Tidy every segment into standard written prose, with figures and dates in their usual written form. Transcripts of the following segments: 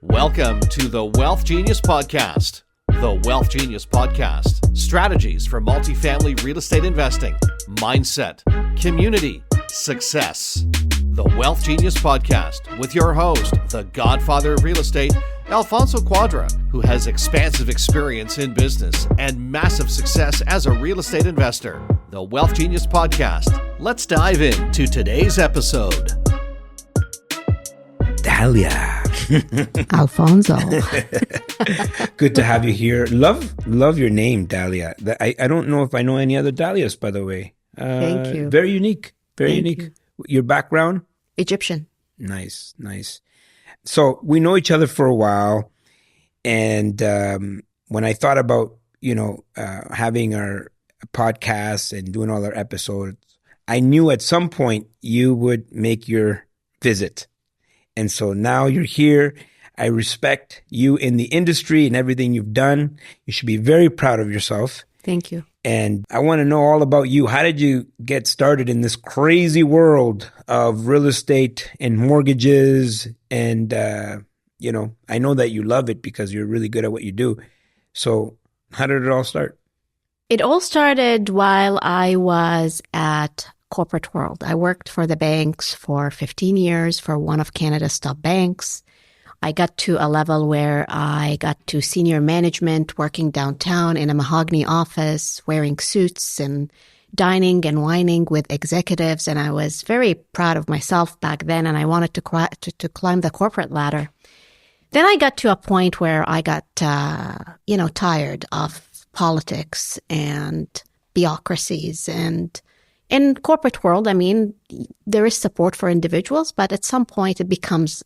Welcome to the WealthGenius Podcast. The WealthGenius Podcast. Strategies for multifamily real estate investing, mindset, community, success. The WealthGenius Podcast with your host, the godfather of real estate, Alfonso Cuadra, who has expansive experience in business and massive success as a real estate investor. The WealthGenius Podcast. Let's dive into today's episode. Dalia. Alfonso. Good to have you here. Love your name, Dalia. I don't know if I know any other Dalias, by the way. Thank you. Very unique. Very unique. You. Your background? Egyptian. Nice. So we know each other for a while. And when I thought about, having our podcast and doing all our episodes, I knew at some point you would make your visit. And so now you're here. I respect you in the industry and everything you've done. You should be very proud of yourself. Thank you. And I want to know all about you. How did you get started in this crazy world of real estate and mortgages? And, I know that you love it because you're really good at what you do. So how did it all start? It all started while I was at corporate world. I worked for the banks for 15 years for one of Canada's top banks. I got to a level where I got to senior management, working downtown in a mahogany office, wearing suits and dining and wining with executives. And I was very proud of myself back then, and I wanted to climb the corporate ladder. Then I got to a point where I got, tired of politics and bureaucracies. And in corporate world, there is support for individuals, but at some point it becomes,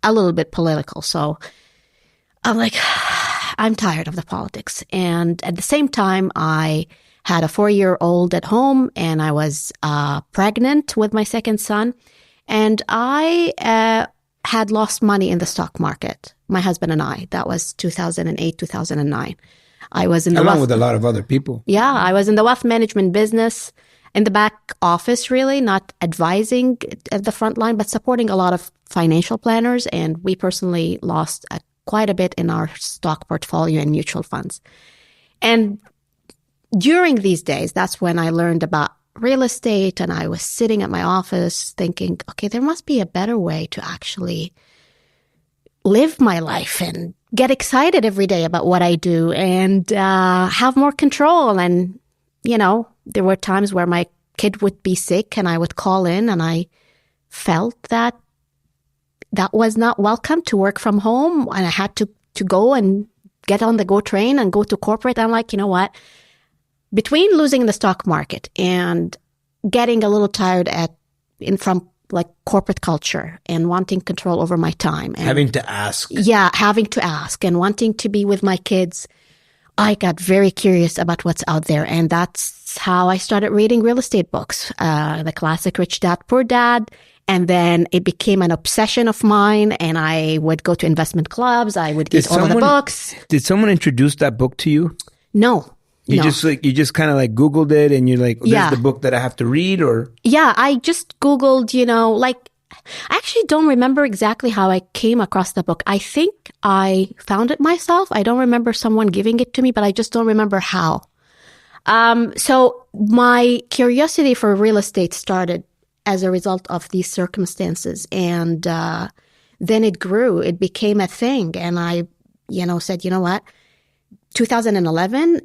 a little bit political. So I'm like, I'm tired of the politics. And at the same time, I had a 4-year-old at home, and I was pregnant with my second son. And I had lost money in the stock market, my husband and I. That was 2008, 2009. I was in along with a lot of other people. Yeah, I was in the wealth management business, in the back office, really, not advising at the front line, but supporting a lot of financial planners. And we personally lost quite a bit in our stock portfolio and mutual funds. And during these days, that's when I learned about real estate. And I was sitting at my office thinking, okay, there must be a better way to actually live my life and get excited every day about what I do and have more control. And, there were times where my kid would be sick and I would call in, and I felt that was not welcome to work from home. And I had to go and get on the GO train and go to corporate. I'm like, you know what? Between losing the stock market and getting a little tired from corporate culture and wanting control over my time. And having to ask. Yeah, having to ask and wanting to be with my kids, I got very curious about what's out there. And that's how I started reading real estate books, the classic Rich Dad, Poor Dad. And then it became an obsession of mine. And I would go to investment clubs. I would get all of the books. Did someone introduce that book to you? No. You just kind of Googled it and you're like, this is the book that I have to read, or? Yeah, I just Googled, I actually don't remember exactly how I came across the book. I think I found it myself. I don't remember someone giving it to me, but I just don't remember how. So my curiosity for real estate started as a result of these circumstances. And then it grew. It became a thing. And I, said, you know what? 2011,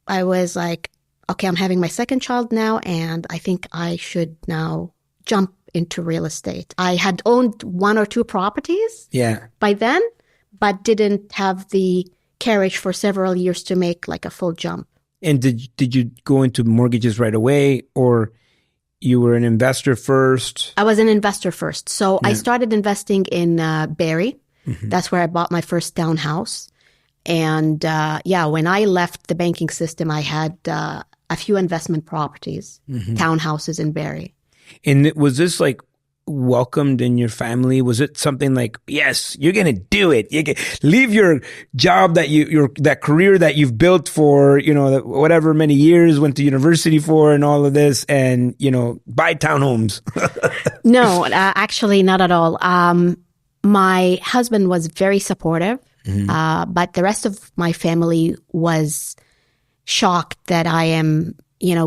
I was like, okay, I'm having my second child now, and I think I should now jump into real estate. I had owned 1 or 2 properties by then, but didn't have the courage for several years to make a full jump. And did you go into mortgages right away, or you were an investor first? I was an investor first. So I started investing in Barrie. Mm-hmm. That's where I bought my first townhouse. And when I left the banking system, I had a few investment properties, townhouses in Barrie. And was this welcomed in your family? Was it something like, yes, you're going to do it. You can leave your job that career that you've built for, whatever many years, went to university for and all of this, and, buy townhomes? No, actually not at all. My husband was very supportive, but the rest of my family was shocked that I am,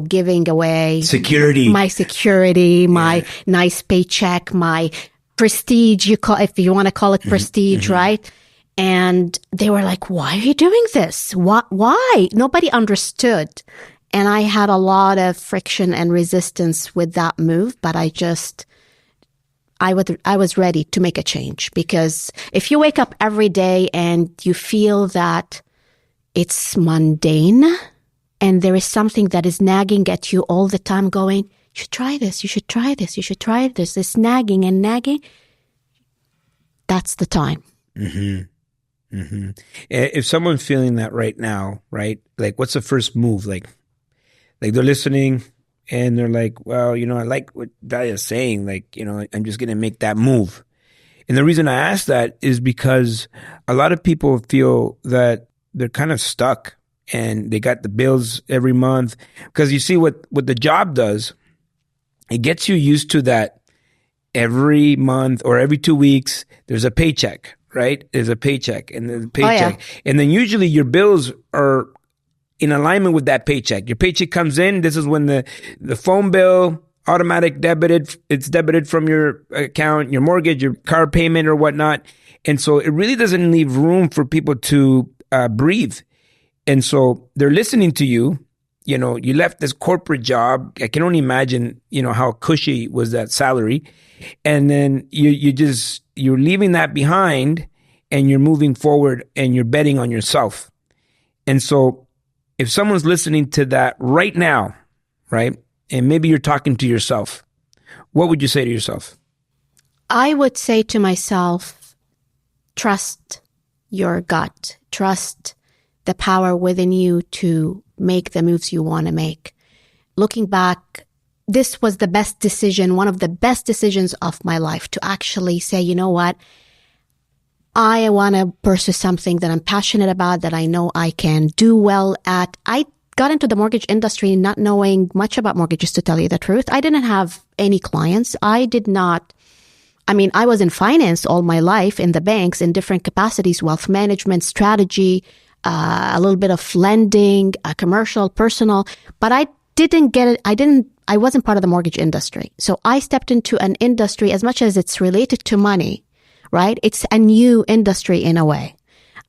giving away my security, my nice paycheck, my prestige, if you want to call it prestige, right? And they were like, why are you doing this? Why? Nobody understood. And I had a lot of friction and resistance with that move, but I was ready to make a change, because if you wake up every day and you feel that it's mundane and there is something that is nagging at you all the time going, you should try this, you should try this, you should try this, this nagging and nagging, that's the time. If someone's feeling that right now, right? Like, what's the first move? Like they're listening and they're like, well, I like what Dalia's saying. Like, I'm just going to make that move. And the reason I ask that is because a lot of people feel that they're kind of stuck and they got the bills every month. Because you see what the job does, it gets you used to that every month or every 2 weeks, there's a paycheck, right? There's a paycheck and there's a paycheck. Oh, yeah. And then usually your bills are in alignment with that paycheck. Your paycheck comes in. This is when the phone bill automatic it's debited from your account, your mortgage, your car payment or whatnot. And so it really doesn't leave room for people to breathe. And so they're listening to you. You left this corporate job. I can only imagine, how cushy was that salary. And then you're leaving that behind and you're moving forward and you're betting on yourself. And so if someone's listening to that right now, right, and maybe you're talking to yourself, what would you say to yourself? I would say to myself, trust your gut. Trust the power within you to make the moves you want to make. Looking back, this was the best decision, one of the best decisions of my life, to actually say, you know what? I want to pursue something that I'm passionate about, that I know I can do well at. I got into the mortgage industry not knowing much about mortgages, to tell you the truth. I didn't have any clients. I was in finance all my life, in the banks, in different capacities, wealth management, strategy, a little bit of lending, commercial, personal, but I didn't get it. I wasn't part of the mortgage industry. So I stepped into an industry, as much as it's related to money, right? It's a new industry in a way.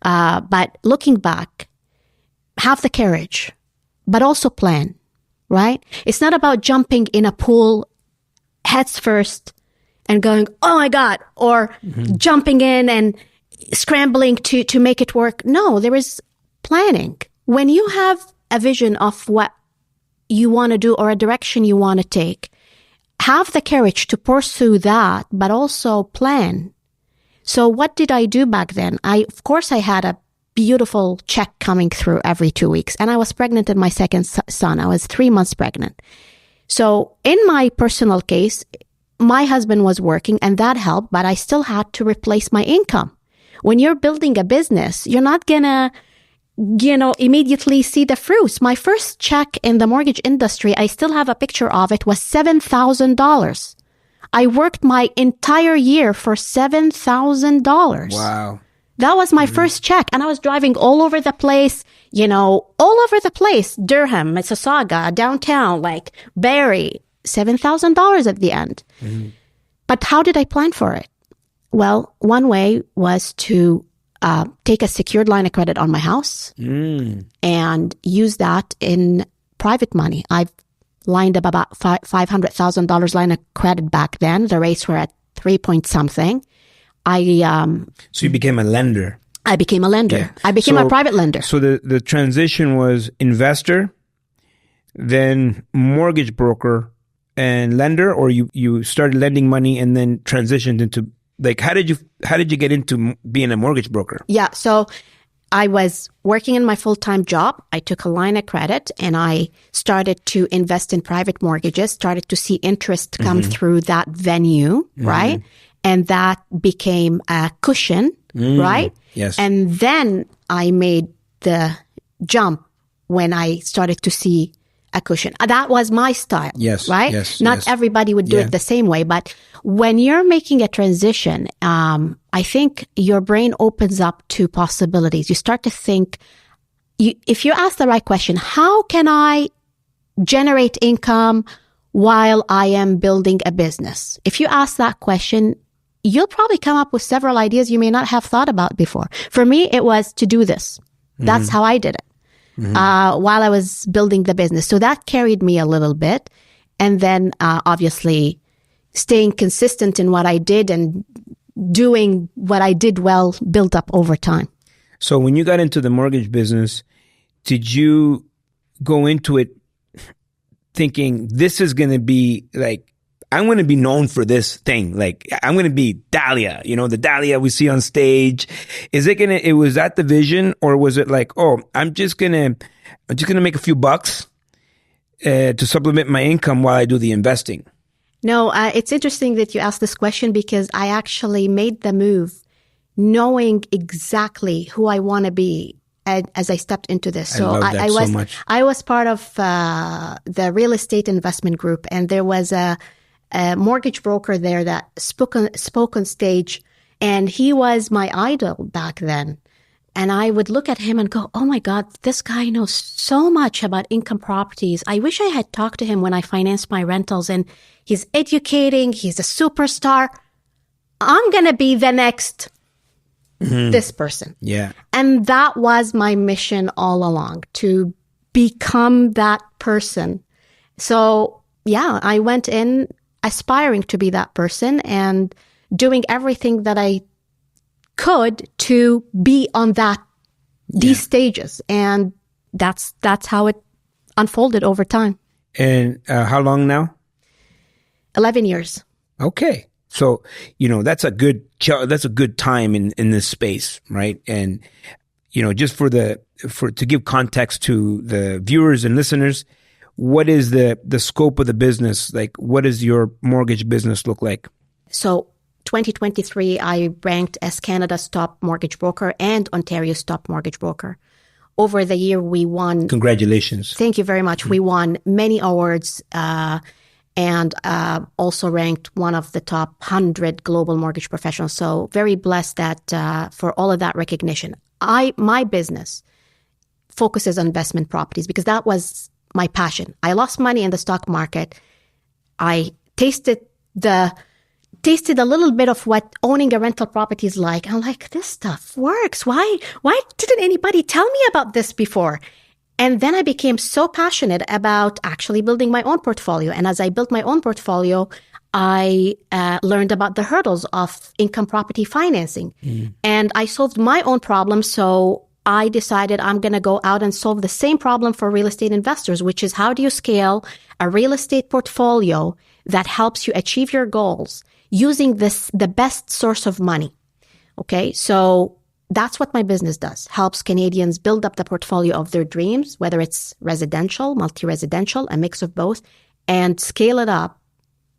But looking back, have the courage, but also plan, right? It's not about jumping in a pool heads first and going, oh my God, or jumping in and scrambling to make it work. No, there is planning. When you have a vision of what you want to do or a direction you want to take, have the courage to pursue that, but also plan. So what did I do back then? Of course, I had a beautiful check coming through every 2 weeks, and I was pregnant in my second son. I was 3 months pregnant. So in my personal case, my husband was working and that helped, but I still had to replace my income. When you're building a business, you're not gonna, immediately see the fruits. My first check in the mortgage industry, I still have a picture of it, was $7,000. I worked my entire year for $7,000. Wow. That was my first check. And I was driving all over the place, all over the place. Durham, Mississauga, downtown, like Barrie, $7,000 at the end. But how did I plan for it? Well, one way was to take a secured line of credit on my house and use that in private money. I've lined up about $500,000 line of credit back then. The rates were at 3 point something. So you became a lender. I became a lender. Yeah. I became a private lender. So the transition was investor, then mortgage broker and lender, or you started lending money and then transitioned into, like, how did you get into being a mortgage broker? Yeah. So I was working in my full-time job. I took a line of credit and I started to invest in private mortgages, started to see interest come through that venue, right? And that became a cushion, right? Yes. And then I made the jump when I started to see a cushion. That was my style. Yes. Right? Yes. Not yes. everybody would do it the same way, but when you're making a transition, I think your brain opens up to possibilities. You start to think, if you ask the right question, how can I generate income while I am building a business? If you ask that question, you'll probably come up with several ideas you may not have thought about before. For me, it was to do this. That's how I did it. While I was building the business. So that carried me a little bit. And then obviously staying consistent in what I did and doing what I did well built up over time. So when you got into the mortgage business, did you go into it thinking this is going to be like, I'm going to be known for this thing. Like, I'm going to be Dalia, the Dalia we see on stage. Was that the vision, or was it like, oh, I'm just going to make a few bucks to supplement my income while I do the investing? No, it's interesting that you asked this question because I actually made the move knowing exactly who I want to be as I stepped into this. So I was part of the real estate investment group, and there was a mortgage broker there that spoke on stage, and he was my idol back then. And I would look at him and go, oh my God, this guy knows so much about income properties. I wish I had talked to him when I financed my rentals, and he's educating, he's a superstar. I'm going to be the next this person. Yeah. And that was my mission all along, to become that person. So yeah, I went in aspiring to be that person and doing everything that I could to be on these stages. And that's how it unfolded over time. And how long now? 11 years. Okay. So, that's a good time in this space, right? And, just to give context to the viewers and listeners, what is the scope of the business? Like, what does your mortgage business look like? So 2023, I ranked as Canada's top mortgage broker and Ontario's top mortgage broker. Over the year, we won. Congratulations. Thank you very much. We won many awards and also ranked one of the top 100 global mortgage professionals. So very blessed that for all of that recognition. My business focuses on investment properties because that was my passion. I lost money in the stock market. I tasted a little bit of what owning a rental property is like. I'm like, this stuff works. Why didn't anybody tell me about this before? And then I became so passionate about actually building my own portfolio. And as I built my own portfolio, I learned about the hurdles of income property financing. And I solved my own problem. So I decided I'm going to go out and solve the same problem for real estate investors, which is how do you scale a real estate portfolio that helps you achieve your goals using the best source of money. Okay, so that's what my business does. Helps Canadians build up the portfolio of their dreams, whether it's residential, multi-residential, a mix of both, and scale it up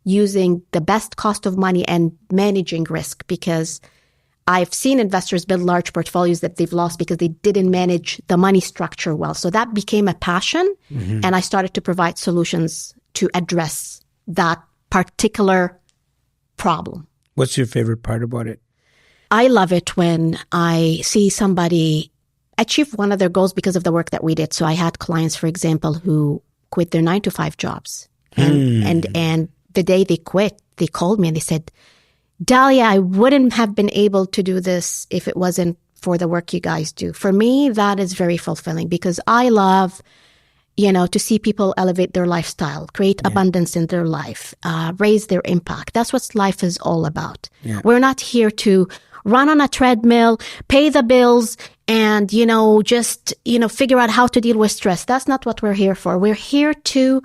using the best cost of money and managing risk, because I've seen investors build large portfolios that they've lost because they didn't manage the money structure well. So that became a passion, and I started to provide solutions to address that particular problem. What's your favorite part about it? I love it when I see somebody achieve one of their goals because of the work that we did. So I had clients, for example, who quit their 9-to-5 jobs. And the day they quit, they called me and they said, Dalia, I wouldn't have been able to do this if it wasn't for the work you guys do. For me, that is very fulfilling because I love, to see people elevate their lifestyle, create abundance in their life, raise their impact. That's what life is all about. Yeah. We're not here to run on a treadmill, pay the bills, and, just, figure out how to deal with stress. That's not what we're here for. We're here to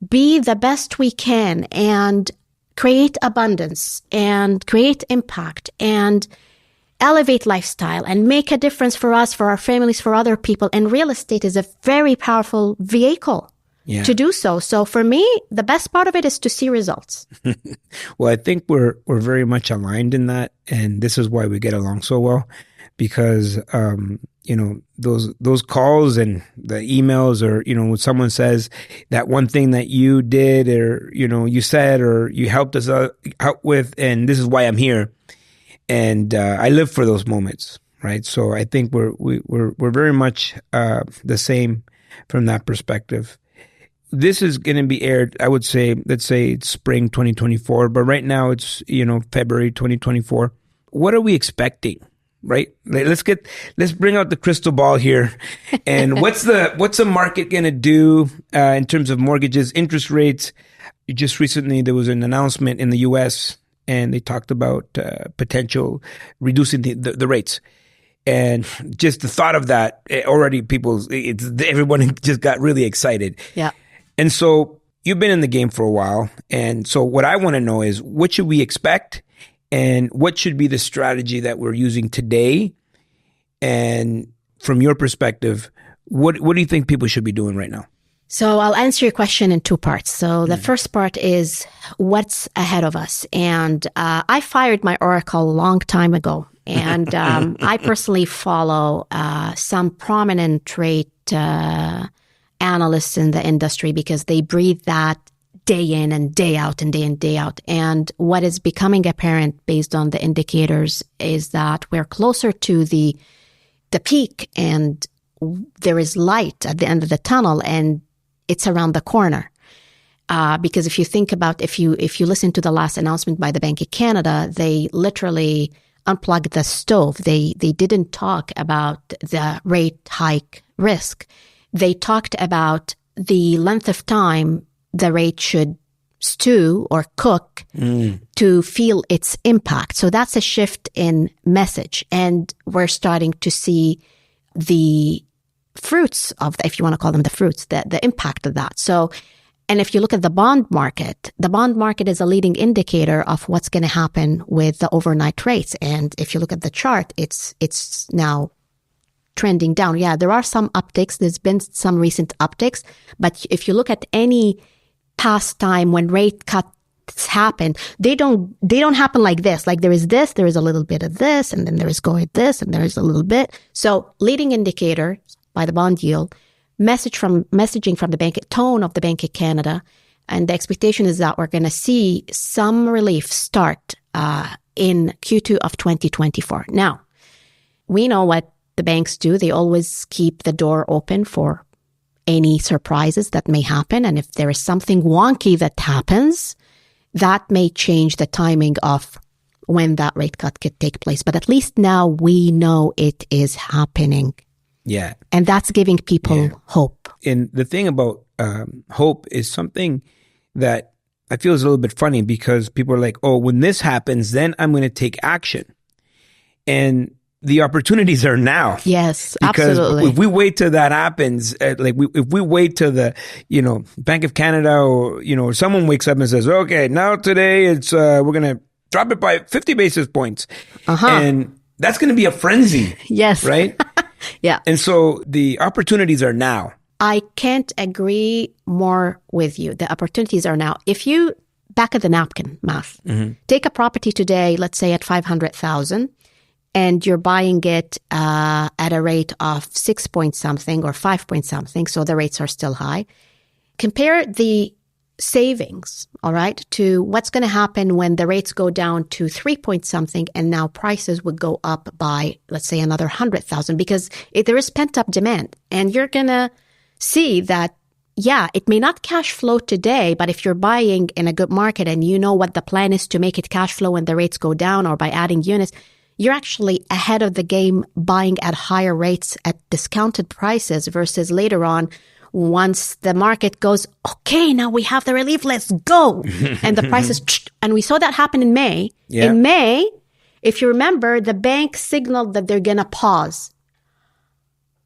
be the best we can and create abundance and create impact and elevate lifestyle and make a difference for us, for our families, for other people. And real estate is a very powerful vehicle to do so. So for me, the best part of it is to see results. Well, I think we're very much aligned in that. And this is why we get along so well, because, those calls and the emails, or, when someone says that one thing that you did, or, you said, or you helped us out with, and this is why I'm here. And I live for those moments, right? So I think we're very much the same from that perspective. This is going to be aired, I would say, let's say it's spring 2024, but right now it's, February 2024. What are we expecting, right? Let's bring out the crystal ball here. And what's the market going to do in terms of mortgages, interest rates? Just recently, there was an announcement in the U.S., and they talked about potential reducing the rates. And just the thought of that, already everyone just got really excited. Yeah. And so you've been in the game for a while. And so what I want to know is, what should we expect? And what should be the strategy that we're using today? And from your perspective, what do you think people should be doing right now? So I'll answer your question in two parts. So the first part is what's ahead of us. And I fired my oracle a long time ago. And I personally follow some prominent rate analysts in the industry, because they breathe that day in and day out and day in, day out. And what is becoming apparent based on the indicators is that we're closer to the peak, and there is light at the end of the tunnel, and it's around the corner. Because if you think about, if you listen to the last announcement by the Bank of Canada, they literally unplugged the stove. They didn't talk about the rate hike risk. They talked about the length of time the rate should stew or cook to feel its impact. So that's a shift in message. And we're starting to see the fruits of, if you want to call them the fruits, the impact of that. So, and if you look at the bond market is a leading indicator of what's going to happen with the overnight rates. And if you look at the chart, it's now trending down. Yeah, there are some upticks. There's been some recent upticks. But if you look at any past time when rate cuts happen, they don't happen like this. Like there is a little bit of this, and then there is going this, and there is a little bit. So leading indicator by the bond yield, messaging from the bank, tone of the Bank of Canada, and the expectation is that we're going to see some relief start in Q2 of 2024. Now, we know what the banks do. They always keep the door open for any surprises that may happen. And if there is something wonky that happens, that may change the timing of when that rate cut could take place. But at least now we know it is happening. Yeah. And that's giving people hope. And the thing about hope is something that I feel is a little bit funny, because people are like, oh, when this happens, then I'm going to take action. And the opportunities are now. Yes, because absolutely. If we wait till that happens, if we wait till the, Bank of Canada or, someone wakes up and says, okay, now today it's, we're going to drop it by 50 basis points. And that's going to be a frenzy. Yes. Right? Yeah. And so the opportunities are now. I can't agree more with you. The opportunities are now. If you back of the napkin math, take a property today, let's say at $500,000, and you're buying it at a rate of 6 point something or 5 point something, so the rates are still high. Compare the savings, all right, to what's going to happen when the rates go down to 3 point something, and now prices would go up by, let's say, another 100,000, because there is pent-up demand. And you're going to see that, yeah, it may not cash flow today, but if you're buying in a good market and you know what the plan is to make it cash flow when the rates go down or by adding units, you're actually ahead of the game buying at higher rates at discounted prices versus later on, once the market goes, okay, now we have the relief, let's go. And the prices, and we saw that happen in May. Yeah. In May, if you remember, the bank signaled that they're going to pause.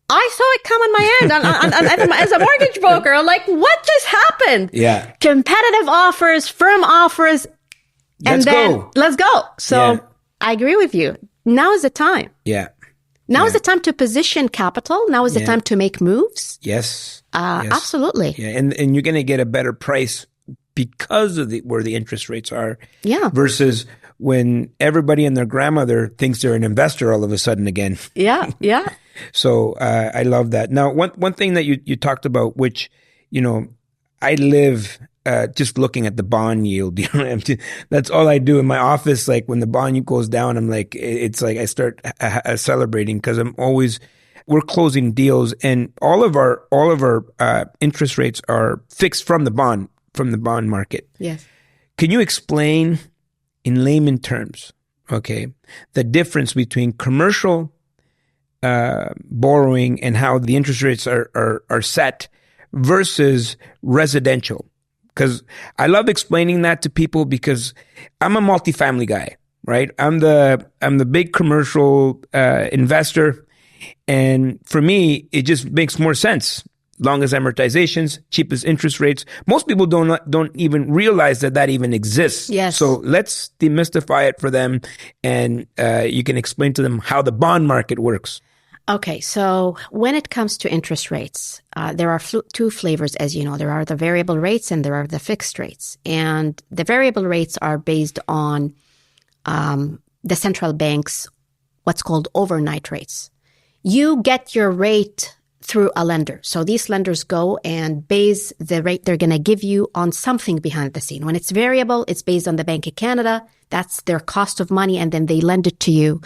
I saw it come on my end as a mortgage broker. I'm like, what just happened? Yeah. Competitive offers, firm offers, and let's go. So I agree with you. Now is the time. Yeah. Now is the time to position capital. Now is the time to make moves. Yes. Absolutely. Yeah. And you're going to get a better price because of where the interest rates are. Yeah. Versus when everybody and their grandmother thinks they're an investor all of a sudden again. Yeah. Yeah. So I love that. Now, one thing that you talked about, which, I live just looking at the bond yield. That's all I do in my office. Like when the bond yield goes down, I'm like, it's like I start celebrating because we're closing deals, and all of our interest rates are fixed from the bond market. Yes. Can you explain in layman terms, okay, the difference between commercial borrowing and how the interest rates are set versus residential? Because I love explaining that to people because I'm a multifamily guy, right? I'm the big commercial investor, and for me, it just makes more sense. Longest amortizations, cheapest interest rates. Most people don't even realize that even exists. Yes. So let's demystify it for them, and you can explain to them how the bond market works. Okay, so when it comes to interest rates, there are two flavors, as you know. There are the variable rates and there are the fixed rates. And the variable rates are based on the central bank's what's called overnight rates. You get your rate through a lender. So these lenders go and base the rate they're going to give you on something behind the scene. When it's variable, it's based on the Bank of Canada. That's their cost of money, and then they lend it to you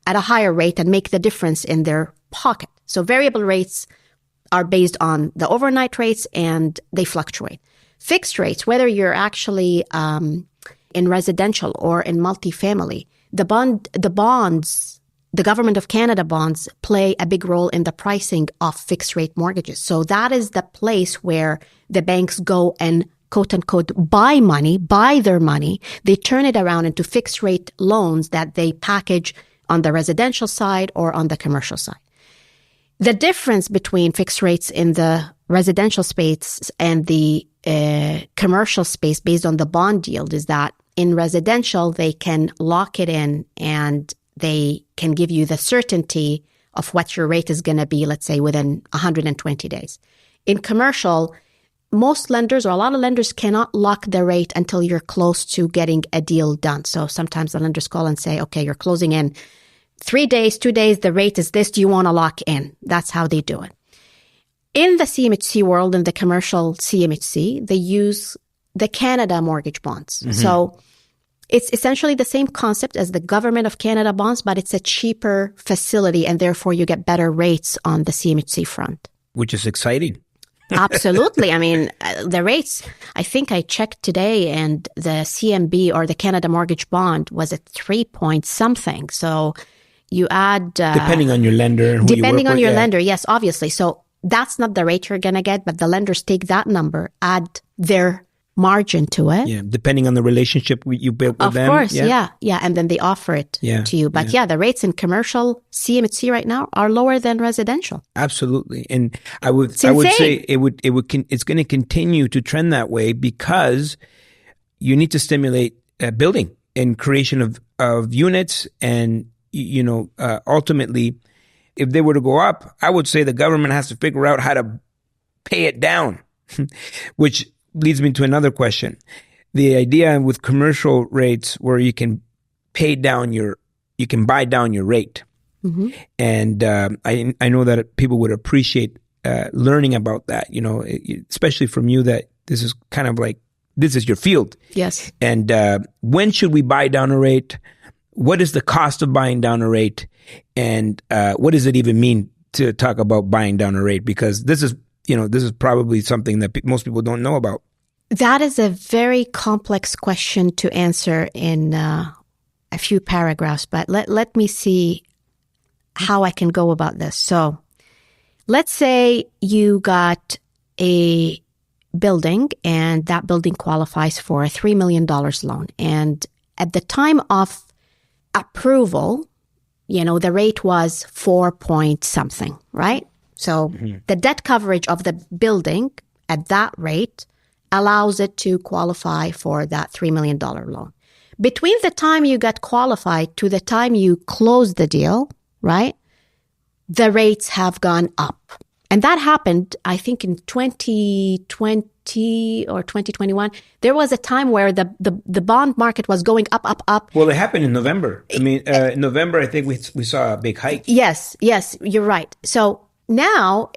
at a higher rate and make the difference in their pocket. So variable rates are based on the overnight rates and they fluctuate. Fixed rates, whether you're actually in residential or in multifamily, the Government of Canada bonds play a big role in the pricing of fixed rate mortgages. So that is the place where the banks go and quote unquote buy their money. They turn it around into fixed rate loans that they package on the residential side or on the commercial side. The difference between fixed rates in the residential space and the commercial space based on the bond yield is that in residential, they can lock it in and they can give you the certainty of what your rate is going to be, let's say, within 120 days. In commercial, most lenders or a lot of lenders cannot lock the rate until you're close to getting a deal done. So sometimes the lenders call and say, okay, you're closing in 3 days, 2 days, the rate is this. Do you want to lock in? That's how they do it. In the CMHC world, in the commercial CMHC, they use the Canada mortgage bonds. Mm-hmm. So it's essentially the same concept as the Government of Canada bonds, but it's a cheaper facility, and therefore you get better rates on the CMHC front. Which is exciting. Absolutely. I mean, the rates, I think I checked today, and the CMB or the Canada mortgage bond was at 3 point something. So you add... depending on your lender. And who depending you work on with, your yeah. lender, yes, obviously. So that's not the rate you're going to get, but the lenders take that number, add their margin to it. Yeah, depending on the relationship you built with them. Of course, yeah. And then they offer it to you. But the rates in commercial CMHC right now are lower than residential. Absolutely. And I would say it's going to continue to trend that way because you need to stimulate building and creation of units. And, ultimately, if they were to go up, I would say the government has to figure out how to pay it down, which leads me to another question. The idea with commercial rates where you can buy down your rate. Mm-hmm. And I know that people would appreciate learning about that, especially from you, that this is kind of like, this is your field. Yes. And when should we buy down a rate? What is the cost of buying down a rate? And what does it even mean to talk about buying down a rate? Because this is probably something that most people don't know about. That is a very complex question to answer in a few paragraphs, but let me see how I can go about this. So let's say you got a building and that building qualifies for a $3 million loan. And at the time of approval, the rate was 4 point something, right? So the debt coverage of the building at that rate allows it to qualify for that $3 million loan. Between the time you got qualified to the time you close the deal, right, the rates have gone up. And that happened, I think, in 2020 2020 or 2021, there was a time where the bond market was going up. Well, it happened in November. I mean, in November, I think we saw a big hike. Yes, you're right. So now,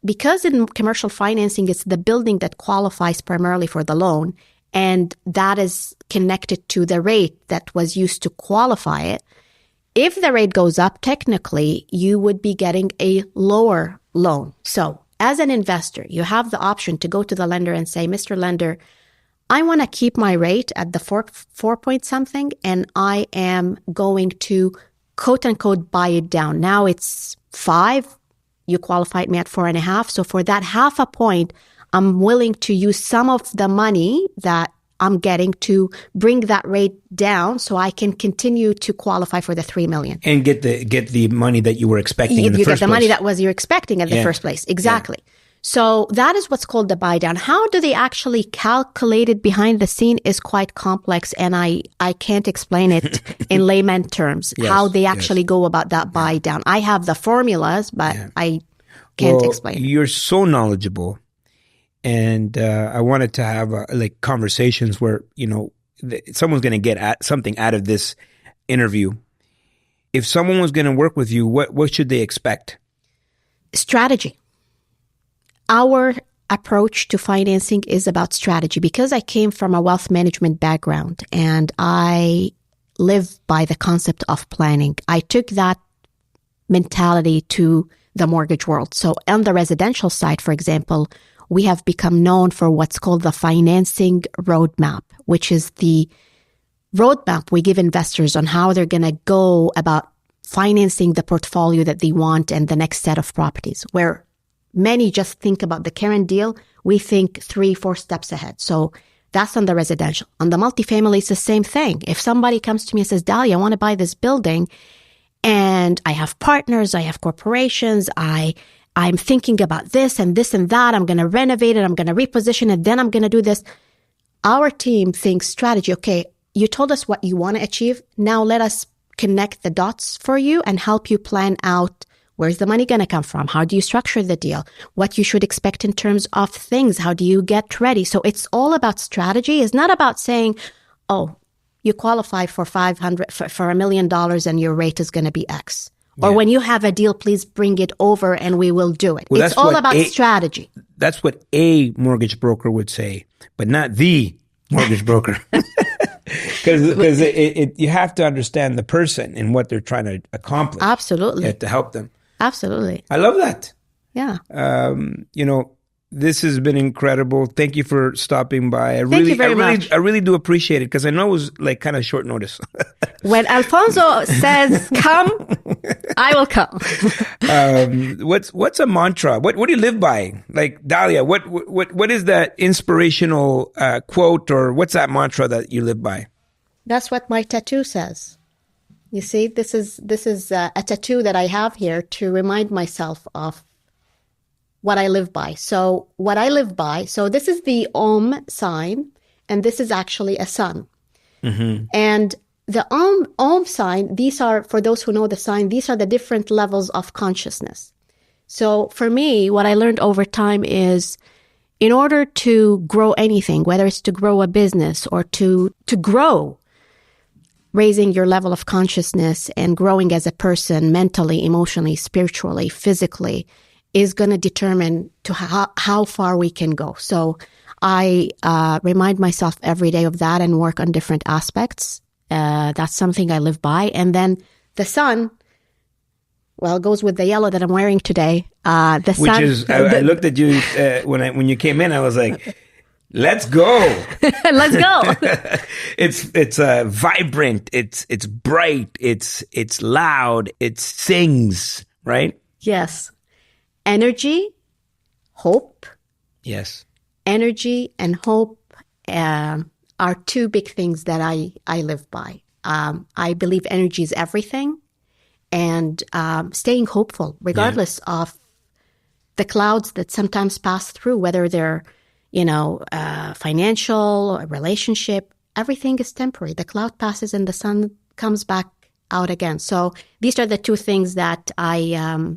because in commercial financing, it's the building that qualifies primarily for the loan, and that is connected to the rate that was used to qualify it. If the rate goes up, technically, you would be getting a lower loan. So as an investor, you have the option to go to the lender and say, Mr. Lender, I want to keep my rate at the 4 point something, and I am going to quote unquote buy it down. Now it's 5. You qualified me at 4.5. So for that 0.5 point, I'm willing to use some of the money that I'm getting to bring that rate down so I can continue to qualify for the $3 million. And get the money that you were expecting in the first place. You get the money that was you're expecting at the first place. Exactly. Yeah. So that is what's called the buy down. How do they actually calculate it behind the scene is quite complex, and I can't explain it in layman terms, how they actually go about that buy down. I have the formulas, but I can't explain it. You're so knowledgeable. And I wanted to have conversations where, someone's going to get something out of this interview. If someone was going to work with you, what should they expect? Strategy. Our approach to financing is about strategy, because I came from a wealth management background and I live by the concept of planning. I took that mentality to the mortgage world. So on the residential side, for example, we have become known for what's called the financing roadmap, which is the roadmap we give investors on how they're going to go about financing the portfolio that they want and the next set of properties. Where many just think about the current deal, we think 3-4 steps ahead. So that's on the residential. On the multifamily, it's the same thing. If somebody comes to me and says, Dalia, I want to buy this building, and I have partners, I have corporations, I'm thinking about this and that. I'm going to renovate it. I'm going to reposition it. Then I'm going to do this. Our team thinks strategy. Okay, you told us what you want to achieve. Now let us connect the dots for you and help you plan out where's the money going to come from? How do you structure the deal? What you should expect in terms of things? How do you get ready? So it's all about strategy. It's not about saying, oh, you qualify for $1 million and your rate is going to be X. Or when you have a deal, please bring it over and we will do it. Well, it's all about strategy. That's what a mortgage broker would say, but not the mortgage broker. Because you have to understand the person and what they're trying to accomplish. Absolutely. To help them. Absolutely. I love that. Yeah. This has been incredible. Thank you for stopping by. Thank you very much. I really do appreciate it, because I know it was kind of short notice. When Alfonso says come, I will come. What's a mantra? What do you live by? Like, Dalia, what is that inspirational quote, or what's that mantra that you live by? That's what my tattoo says. You see, this is a tattoo that I have here to remind myself of what I live by. So this is the Om sign, and this is actually a sun. Mm-hmm. And the Om sign, these are, for those who know the sign, these are the different levels of consciousness. So for me, what I learned over time is, in order to grow anything, whether it's to grow a business or to grow, raising your level of consciousness and growing as a person mentally, emotionally, spiritually, physically, is going to determine to how far we can go. So I remind myself every day of that and work on different aspects. That's something I live by. And then the sun, well, goes with the yellow that I'm wearing today. I looked at you when you came in. I was like, let's go. Let's go. It's vibrant. It's bright. It's loud. It sings, right? Yes. Energy, hope. Yes. Energy and hope are two big things that I live by. I believe energy is everything, and staying hopeful, regardless of the clouds that sometimes pass through, whether they're, financial or relationship, everything is temporary. The cloud passes and the sun comes back out again. So these are the two things that I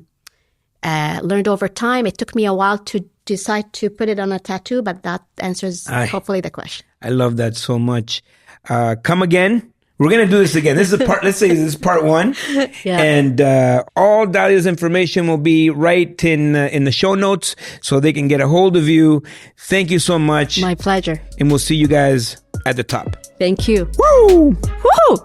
learned over time. It took me a while to decide to put it on a tattoo, but that answers hopefully the question. I love that so much. Come again. We're going to do this again. This is let's say this is part 1. Yeah. And all Dalia's information will be right in the show notes so they can get a hold of you. Thank you so much. My pleasure. And we'll see you guys at the top. Thank you. Woo! Woo!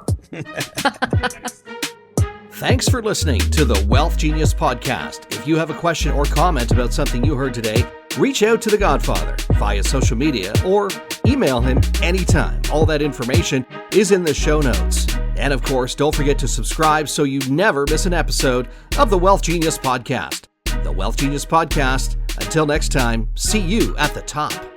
Thanks for listening to the Wealth Genius Podcast. If you have a question or comment about something you heard today, reach out to the Godfather via social media or email him anytime. All that information is in the show notes. And of course, don't forget to subscribe so you never miss an episode of the Wealth Genius Podcast. The Wealth Genius Podcast. Until next time, see you at the top.